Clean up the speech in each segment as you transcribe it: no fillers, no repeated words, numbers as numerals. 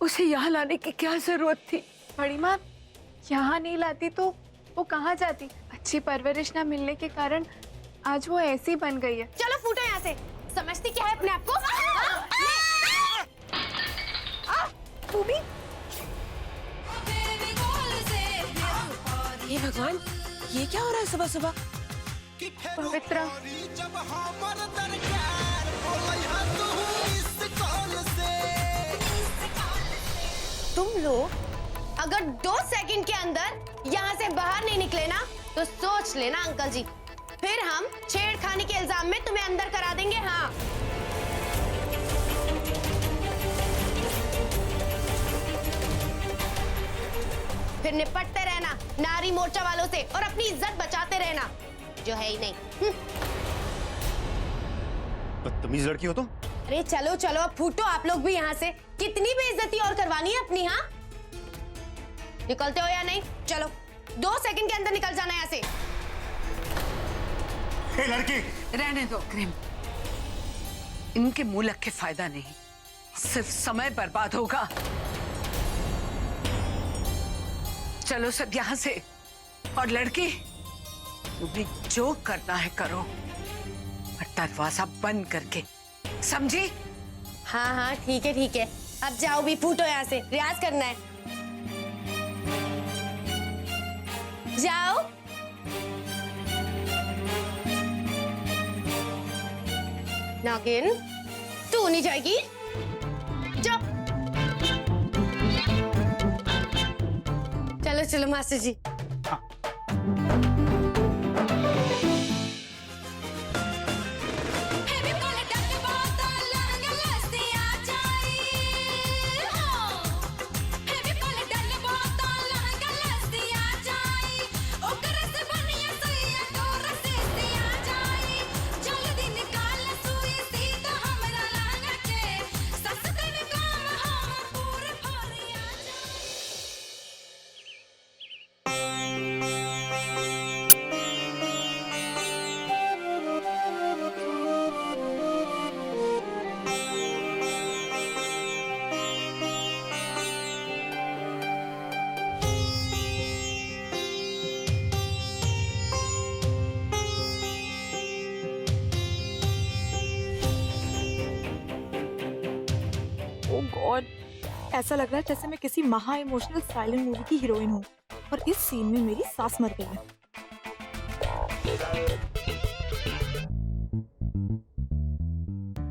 उसे यहाँ लाने की क्या जरूरत थी? बड़ी माँ, यहाँ नहीं लाती तो वो कहाँ जाती? अच्छी परवरिश ना मिलने के कारण आज वो ऐसी बन गई है। चलो फूटो यहाँ से। समझती क्या है अपने आप को? भूमि, हे भगवान, ये क्या हो रहा है सुबह सुबह? पवित्र, तुम लोग अगर 2 सेकंड के अंदर यहाँ से बाहर नहीं निकले ना तो सोच लेना अंकल जी, फिर हम छेड़खानी के इल्जाम में तुम्हें अंदर करा देंगे। हाँ, फिर निपटते रहना नारी मोर्चा वालों से और अपनी इज्जत बचाते रहना, जो है ही नहीं। बदतमीज लड़की हो तुम। अरे चलो चलो, अब फूटो आप लोग भी यहाँ से। कितनी बेइज्जती और करवानी है अपनी? हाँ, निकलते हो या नहीं? चलो 2 सेकंड के अंदर निकल जाना यहाँ से। ए लड़की, रहने दो क्रीम, इनके मुंह लग के फायदा नहीं, सिर्फ समय बर्बाद होगा। चलो सब यहाँ से। और लड़की, तुम्हें जो करना है करो, और दरवाजा बंद करके, समझी? हाँ हाँ ठीक है ठीक है, अब जाओ भी, फूटो यहाँ से, रियाज करना है। जाओ। नागिन, तू नहीं जाएगी? जाओ। चलो चलो मास्टर जी। ओह गॉड, ऐसा लग रहा है जैसे मैं किसी महा इमोशनल साइलेंट मूवी की हीरोइन हूँ और इस सीन में मेरी सास मर गई है।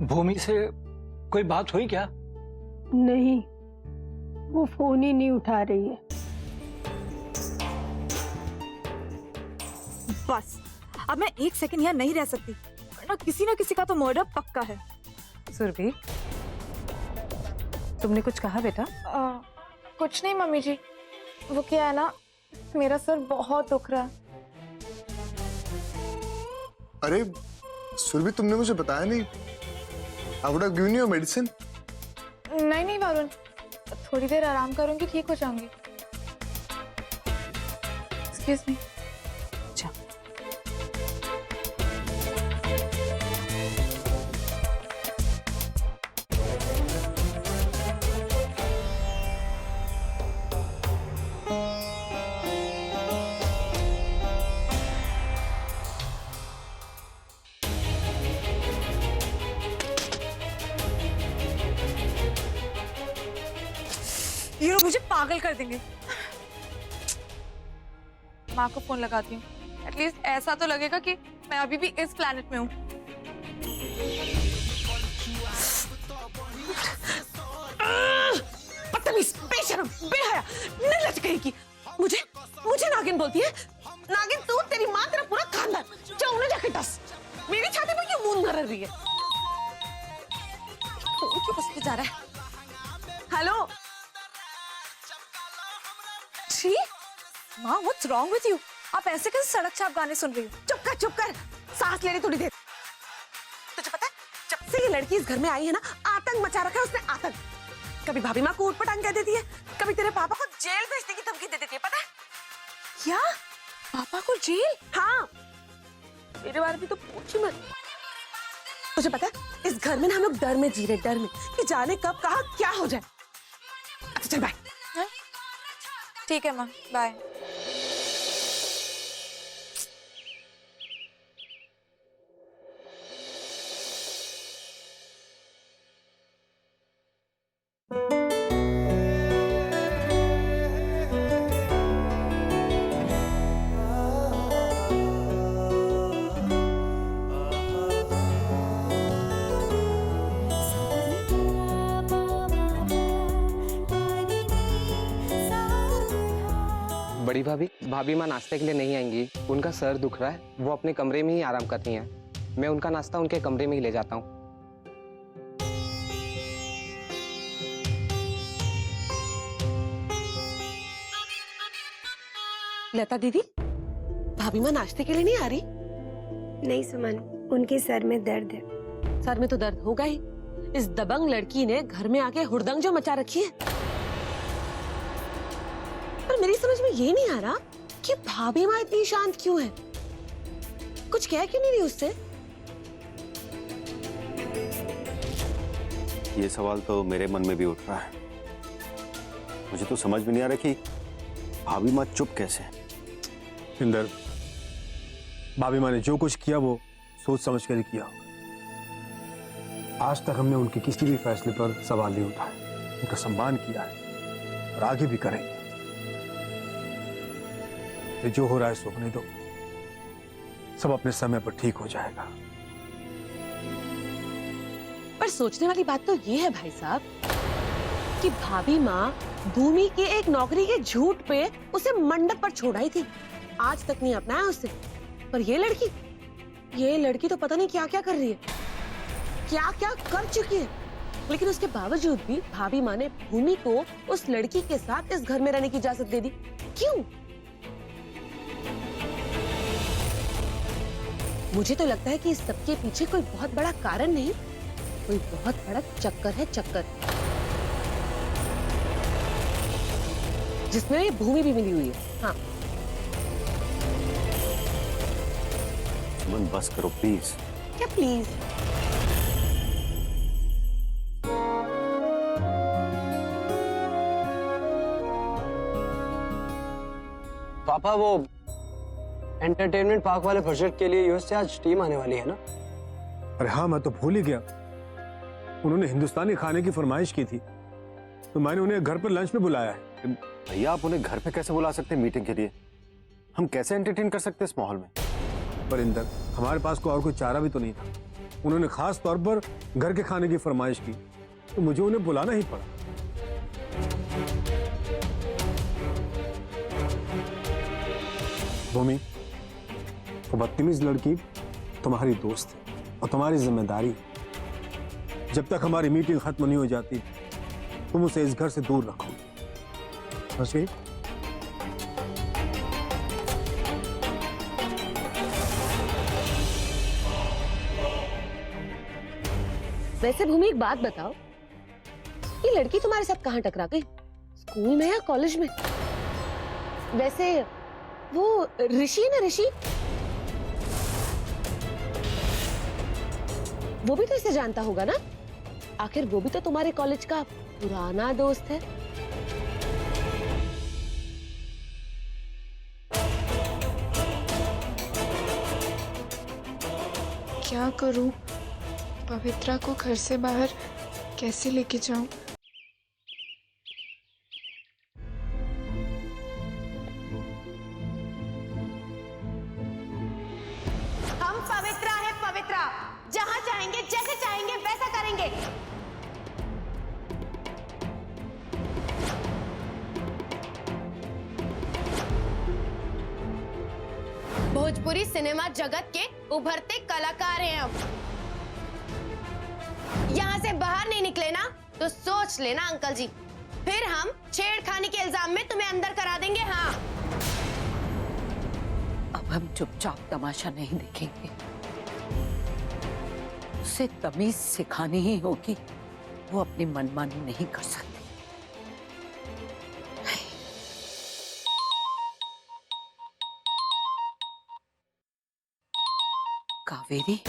भूमि से कोई बात हुई क्या? नहीं, वो फोन ही नहीं उठा रही है। बस अब मैं 1 सेकंड यहाँ नहीं रह सकती, वरना किसी ना किसी का तो मर्डर पक्का है। सुरभि, तुमने कुछ कहा बेटा? कुछ नहीं मम्मी जी, वो क्या है ना, मेरा सर बहुत दुख रहा है। अरे सुरभि, तुमने मुझे बताया नहीं। I would have given you a medicine. नहीं नहीं वरुण, थोड़ी देर आराम करूंगी, ठीक हो जाऊंगी। Excuse me. अच्छा, ये लोग मुझे पागल कर देंगे। माँ को फोन लगाती हूँ, एटलीस्ट ऐसा तो लगेगा कि मैं अभी भी इस प्लेनेट में हूँ। बदतमीज, बेशरम, बेहया, निर्लज्ज कहेगी। मुझे मुझे नागिन बोलती है? नागिन तू, तेरी माँ, तेरा पूरा खानदान। जाओ ना जाके डस। मेरी छाती पर क्यों बूंद मार रही है? फोन क्यों बजते जा रहा है? हेलो छी, माँ, व्हाट्स रॉन्ग विद यू? आप ऐसे कैसे सड़क छाप गाने सुन रही हो? चुप कर, सांस लेने थोड़ी देर। तुझे पता है, जब से ये लड़की इस घर में आई है ना, आतंक मचा रखा है उसने, आतंक। कभी भाभी माँ को ऊट-पटांग कह देती है, कभी तेरे पापा को जेल भेजने की धमकी दे देती है, पता है? क्या? पापा को जेल? हाँ, मेरे बारे में तो पूछ ही मत। तुझे पता है, इस घर में ना हम लोग डर में जी रहे, डर में कि जाने कब कहाँ क्या हो जाए। अच्छा चल बाय। ठीक है माँ, बाय। बड़ी भाभी, भाभी माँ नाश्ते के लिए नहीं आएंगी, उनका सर दुख रहा है, वो अपने कमरे में ही आराम करती हैं। मैं उनका नाश्ता उनके कमरे में ही ले जाता हूँ। लता दीदी, भाभी माँ नाश्ते के लिए नहीं आ रही? नहीं सुमन, उनके सर में दर्द है। सर में तो दर्द होगा ही। इस दबंग लड़की ने घर में आके हुड़दंग जो मचा रखी है। पर मेरी समझ में ये नहीं आ रहा कि भाभी माँ इतनी शांत क्यों है? कुछ कह क्यों नहीं रही उससे? ये सवाल तो मेरे मन में भी उठ रहा है। मुझे तो समझ में नहीं आ रहा कि भाभी माँ चुप कैसे है। इंदर, भाभी माँ ने जो कुछ किया वो सोच समझ कर ही किया। आज तक हमने उनके किसी भी फैसले पर सवाल नहीं उठाया, उनका सम्मान किया है और आगे भी करेंगे। तो जो हो रहा है सो होने दो, सब अपने समय पर ठीक हो जाएगा। पर सोचने वाली बात तो ये है भाई साहब कि भाभी माँ भूमि के एक नौकरी के झूठ पे उसे मंडप पर छोड़ आई थी, आज तक नहीं अपनाया उससे। पर ये लड़की तो पता नहीं क्या क्या कर रही है, क्या क्या कर चुकी है। लेकिन उसके बावजूद भी भाभी माँ ने भूमि को उस लड़की के साथ इस घर में रहने की इजाजत दे दी। क्यों? मुझे तो लगता है कि इस सबके पीछे कोई बहुत बड़ा कारण नहीं, कोई बहुत बड़ा चक्कर है, चक्कर जिसमें ये भूमि भी मिली हुई है। हाँ सुमन बस करो प्लीज। क्या प्लीज? पापा, वो एंटरटेनमेंट पार्क वाले प्रोजेक्ट के लिए यूएस से आज टीम आने वाली है ना? अरे हाँ, मैं तो भूल ही गया। उन्होंने हिंदुस्तानी खाने की फरमाइश की थी तो मैंने उन्हें घर पर लंच पे बुलाया है। भैया, आप उन्हें घर पे कैसे बुला सकते हैं मीटिंग के लिए? हम कैसे एंटरटेन कर सकते हैं इस माहौल में? पर इंदर, हमारे पास और कोई चारा भी तो नहीं था। उन्होंने खास तौर पर घर के खाने की फरमाइश की तो मुझे उन्हें बुलाना ही पड़ा। भूमि, वो बदतमीज लड़की तुम्हारी दोस्त है और तुम्हारी जिम्मेदारी है। जब तक हमारी मीटिंग खत्म नहीं हो जाती तुम उसे इस घर से दूर रखोगे, समझ गई? वैसे भूमि एक बात बताओ, ये लड़की तुम्हारे साथ कहाँ टकरा गई? स्कूल में या कॉलेज में? वैसे वो ऋषि है ना, ऋषि, वो भी तो इसे जानता होगा ना? आखिर वो भी तो तुम्हारे कॉलेज का पुराना दोस्त है। क्या करूं? पवित्रा को घर से बाहर कैसे लेके जाऊं? हम पवित्रा है, पवित्रा। जहां चाहेंगे, जैसे चाहेंगे वैसा करेंगे। भोजपुरी सिनेमा जगत के उभरते कलाकार हैं हम। यहाँ से बाहर नहीं निकले ना तो सोच लेना अंकल जी, फिर हम छेड़खानी के इल्जाम में तुम्हें अंदर करा देंगे। हाँ, अब हम चुपचाप तमाशा नहीं देखेंगे, उसे तमीज सिखानी ही होगी। वो अपनी मनमानी नहीं कर सकती। कावेरी,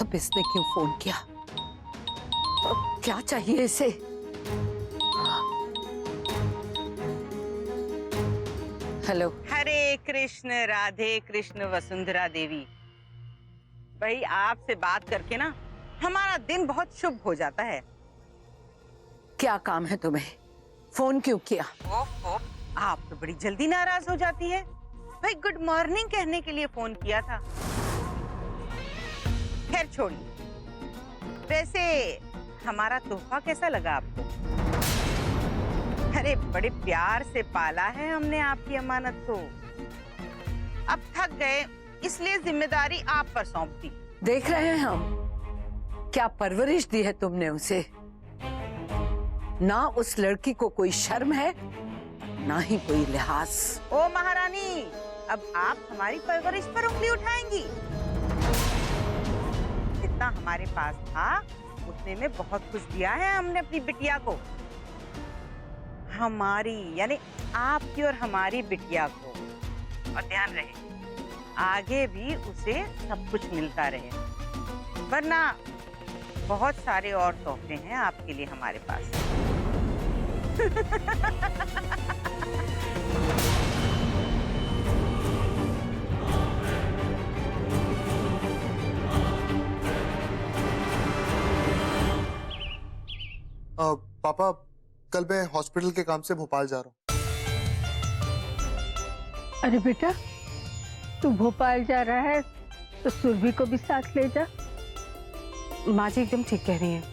अब इसने क्यों फोन किया? अब क्या चाहिए इसे? हेलो। हरे कृष्ण राधे कृष्ण वसुंधरा देवी। भाई आपसे बात करके ना हमारा दिन बहुत शुभ हो जाता है। क्या काम है तुम्हें? फोन क्यों किया? ओहो, आप तो बड़ी जल्दी नाराज हो जाती है। भाई गुड मॉर्निंग कहने के लिए फोन किया था। खैर छोड़िए, वैसे हमारा तोहफा कैसा लगा आपको? अरे बड़े प्यार से पाला है हमने आपकी अमानत को। अब थक गए इसलिए जिम्मेदारी आप पर सौंप दी। देख रहे हैं हम, क्या परवरिश दी है तुमने उसे। ना उस लड़की को कोई शर्म है, ना ही कोई लिहाज। ओ महारानी, अब आप हमारी परवरिश पर उंगली उठाएंगी? जितना हमारे पास था उतने में बहुत कुछ दिया है हमने अपनी बिटिया को। हमारी यानी आपकी और हमारी बिटिया को। और ध्यान रहे आगे भी उसे सब कुछ मिलता रहे, वरना बहुत सारे और तोहफे हैं आपके लिए हमारे पास। पापा, कल मैं हॉस्पिटल के काम से भोपाल जा रहा हूँ। अरे बेटा, तू भोपाल जा रहा है तो सुरभि को भी साथ ले जा। माँ जी एकदम ठीक कह रही हैं।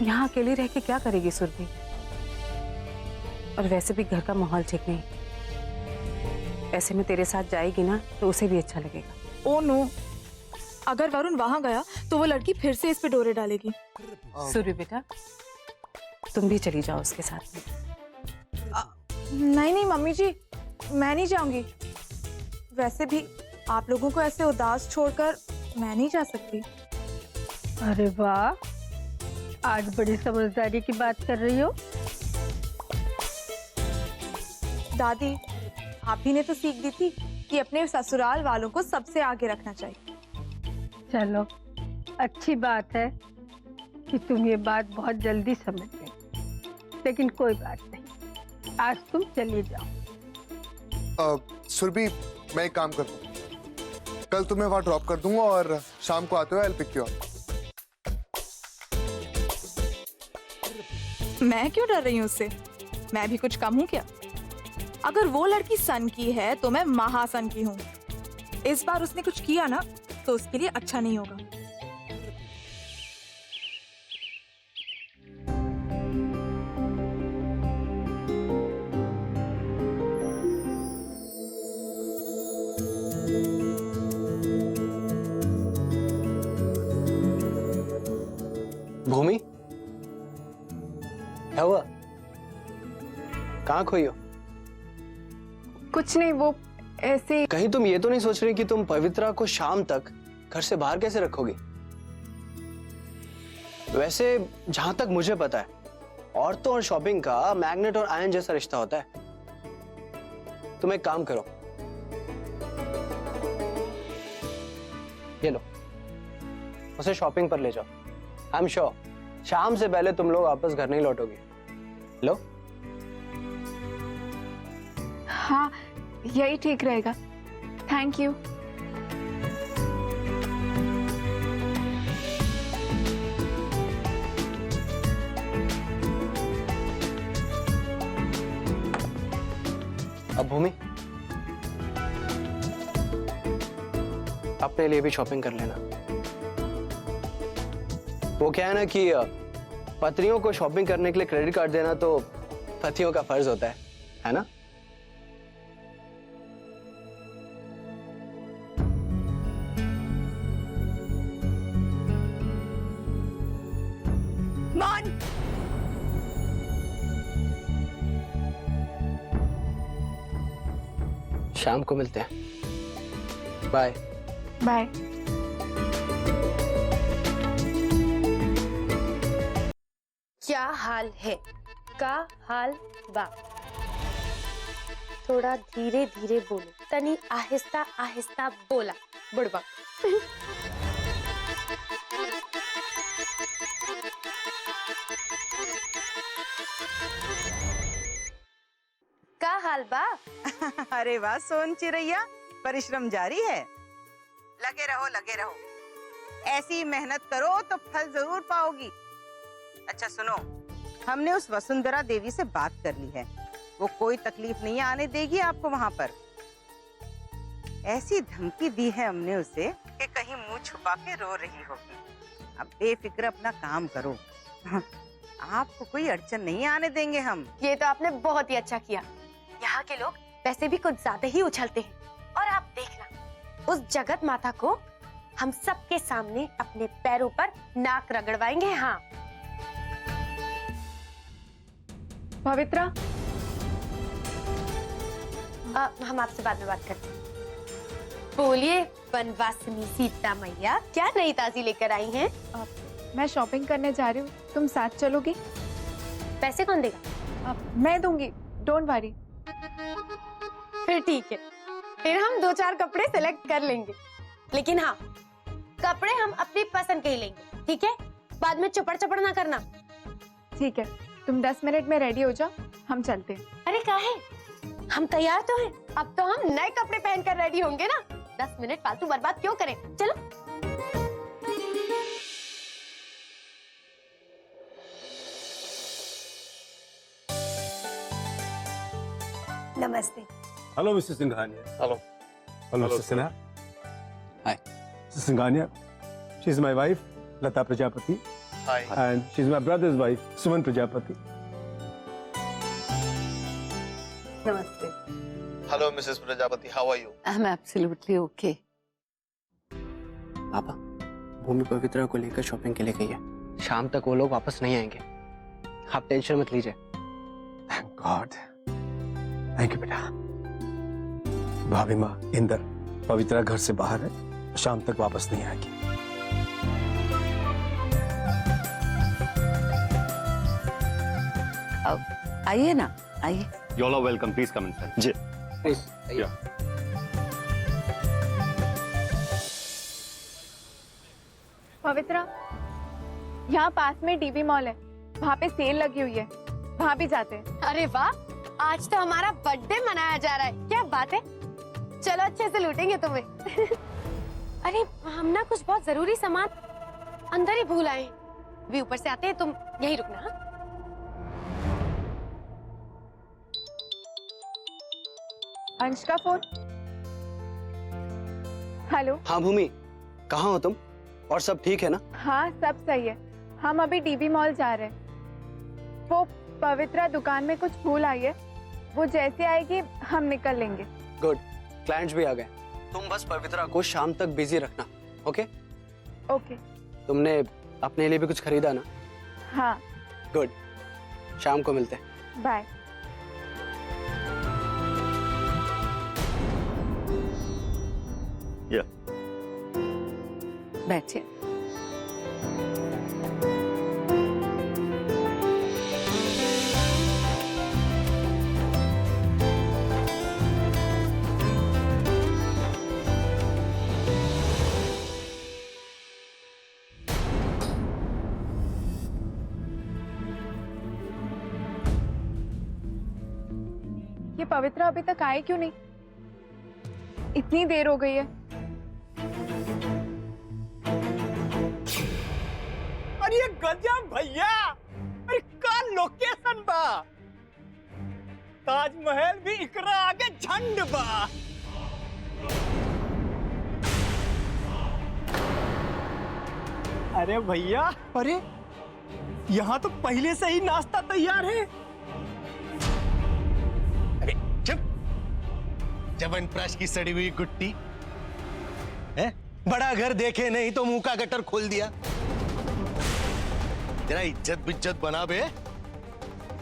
यहाँ अकेली रह के क्या करेगी सुरभि? और वैसे भी घर का माहौल ठीक नहीं। ऐसे में तेरे साथ जाएगी ना तो उसे भी अच्छा लगेगा। ओ नो, अगर वरुण वहां गया तो वो लड़की फिर से इस पे डोरे डालेगी। सुरभि बेटा, तुम भी चली जाओ उसके साथ में। नहीं नहीं मम्मी जी, मैं नहीं जाऊंगी। वैसे भी आप लोगों को ऐसे उदास छोड़कर मैं नहीं जा सकती। अरे वाह, आज बड़ी समझदारी की बात कर रही हो। दादी, आप ही ने तो सीख दी थी कि अपने ससुराल वालों को सबसे आगे रखना चाहिए। चलो, अच्छी बात है कि तुम ये बात बहुत जल्दी समझ गई। लेकिन कोई बात नहीं, आज तुम चली जाओ। सुरभि, मैं एक काम करता हूँ, कल तुम्हें वहां ड्रॉप कर दूंगा और शाम को आते हुए I'll pick you up। मैं क्यों डर रही हूँ उससे? मैं भी कुछ कम हूँ क्या? अगर वो लड़की सन की है तो मैं महासन की हूँ। इस बार उसने कुछ किया ना तो उसके लिए अच्छा नहीं होगा। भूमि, क्या हुआ? कहाँ खोई हो? कुछ नहीं, वो ऐसे। कहीं तुम ये तो नहीं सोच रही कि तुम पवित्रा को शाम तक घर से बाहर कैसे रखोगी? वैसे जहां तक मुझे पता है, औरतों और शॉपिंग का मैग्नेट और आयन जैसा रिश्ता होता है। तुम एक काम करो, ये लो, उसे शॉपिंग पर ले जाओ। आई एम श्योर शाम से पहले तुम लोग वापस घर नहीं लौटोगे। लो। हाँ, यही ठीक रहेगा। Thank you. अब भूमि, अपने लिए भी शॉपिंग कर लेना। वो क्या है ना कि पत्नियों को शॉपिंग करने के लिए क्रेडिट कार्ड देना तो पतियों का फर्ज होता है ना? मान। शाम को मिलते हैं। Bye bye. क्या हाल है? का हाल बा? थोड़ा धीरे धीरे बोलो, तनी आहिस्ता आहिस्ता बोला बुढ़वा। का हाल साल बा। अरे वाह सोन चिरैया, परिश्रम जारी है। लगे रहो लगे रहो, ऐसी मेहनत करो तो फल जरूर पाओगी। अच्छा सुनो, हमने उस वसुंधरा देवी से बात कर ली है, वो कोई तकलीफ नहीं आने देगी आपको वहां पर। ऐसी धमकी दी है हमने उसे कि कहीं मुंह छुपा के रो रही होगी। अब बेफिक्र अपना काम करो, आपको कोई अड़चन नहीं आने देंगे हम। ये तो आपने बहुत ही अच्छा किया। यहाँ के लोग वैसे भी कुछ ज्यादा ही उछलते हैं, और आप देखना उस जगत माता को हम सबके सामने अपने पैरों पर नाक रगड़वाएंगे। हाँ पवित्रा, हम आपसे बाद में बात करते हैं। बोलिए वनवासिनी सीता मैया, क्या नई ताजी लेकर आई हैं? मैं शॉपिंग करने जा रही हूँ, तुम साथ चलोगी? पैसे कौन देगा? मैं दूंगी, डोंट वरी। फिर ठीक है, फिर हम 2-4 कपड़े सेलेक्ट कर लेंगे, लेकिन हाँ कपड़े हम अपनी पसंद के ही लेंगे, ठीक है? बाद में चपड़ चपड़ ना करना। ठीक है, तुम 10 मिनट में रेडी हो जाओ, हम चलते हैं। अरे काहे, हम तैयार तो हैं। अब तो हम नए कपड़े पहनकर रेडी होंगे ना। 10 मिनट फालतू बर्बाद क्यों करें, चलो। नमस्ते। Hello Mr Singhania. Hello. Hello Mr Sinha. Hi. Mr Singhania, she is my wife Lata Prajapati. Hi. And she is my brother's wife Suman Prajapati. नमस्ते। Hello Mrs Prajapati, how are you? I am absolutely okay. पापा, भूमि पवित्रा को लेकर शॉपिंग के लिए गई है। शाम तक वो लोग वापस नहीं आएंगे, आप टेंशन मत लीजिए। Thank God. थैंक यू बेटा। भाभी माँ इंदर, पवित्रा घर से बाहर है, शाम तक वापस नहीं आएगी। आइए ना, आइए। You all are welcome. Please come inside. जी। प्लीज। पवित्रा, यहाँ पास में डीबी मॉल है, वहाँ पे सेल लगी हुई है, वहाँ भी जाते हैं। अरे वाह, आज तो हमारा बर्थडे मनाया जा रहा है, क्या बात है। चलो अच्छे से लूटेंगे तुम्हें। अरे हम ना कुछ बहुत जरूरी सामान अंदर ही भूल आए, अभी ऊपर से आते हैं, तुम यहीं रुकना। हाँ? अंश का फोन। हेलो। हाँ भूमि, कहाँ हो तुम? और सब ठीक है ना? हाँ सब सही है, हम अभी डीबी मॉल जा रहे हैं। वो पवित्रा दुकान में कुछ भूल आई है, वो जैसे आएगी हम निकल लेंगे। गुड, क्लाइंट्स भी आ गए। तुम बस पवित्रा को शाम तक बिजी रखना, ओके? ओके। तुमने अपने लिए भी कुछ खरीदा ना? हाँ। गुड, शाम को मिलते हैं। बाय। बैठिए। ये पवित्रा अभी तक आए क्यों नहीं? इतनी देर हो गई है। अरे गजब भैया, अरे का लोकेशन बा। ताजमहल भी इकरा आगे झंड बा। अरे भैया, अरे यहाँ तो पहले से ही नाश्ता तैयार है। अरे चुप, च्यवनप्राश की सड़ी हुई गुट्टी है। बड़ा घर देखे नहीं तो मुंह का गटर खोल दिया। जरा इज्जत बिज्जत बना बे,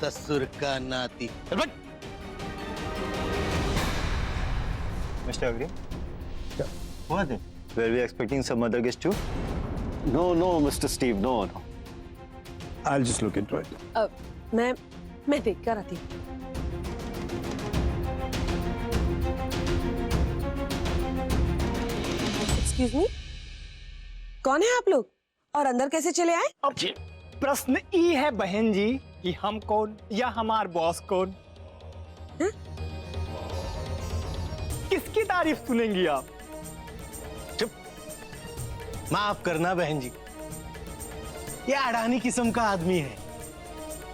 ससुर का नाती। Mr. Agri, what? Were we expecting some other guest too? No, no, Mr. Steve, no, no. I'll just look into it. मैं देख कर आती हूँ। एक्सक्यूज मी, कौन है आप लोग और अंदर कैसे चले आए? अब प्रश्न ये है बहन जी कि हम कौन या हमार बॉस कौन? किसकी तारीफ सुनेंगी आप? चुप, माफ करना बहन जी, ये अडानी किस्म का आदमी है।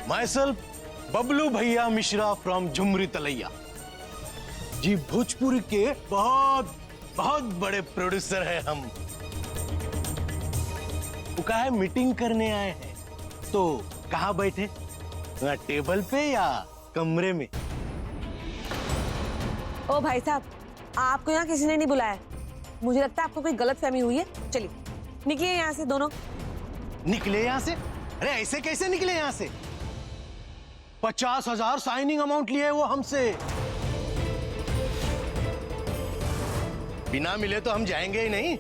माइसेल्फ बबलू भैया मिश्रा फ्रॉम झुमरी तलैया जी, भोजपुरी के बहुत बहुत बड़े प्रोड्यूसर है हम। वो कहा है मीटिंग करने आए हैं, तो कहाँ बैठे, टेबल पे या कमरे में? ओ भाई साहब, आपको यहाँ किसी ने नहीं बुलाया। मुझे लगता है आपको कोई गलतफहमी हुई है। चलिए निकलिए यहाँ से दोनों। निकले यहाँ से? अरे ऐसे कैसे निकले यहाँ से? 50,000 साइनिंग अमाउंट लिए वो हमसे। बिना मिले तो हम जाएंगे ही नहीं।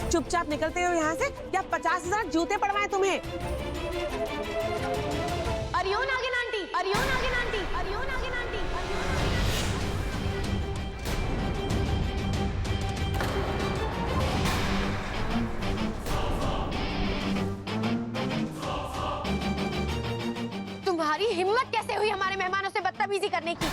चुपचाप निकलते हो यहाँ से या 50,000 जूते पड़वाए तुम्हें। अरियोन आगे आंटी, अरियोन आगे आंटी, अरियोन आगे आंटी। तुम्हारी हिम्मत कैसे हुई हमारे मेहमानों से बदतमीजी करने की?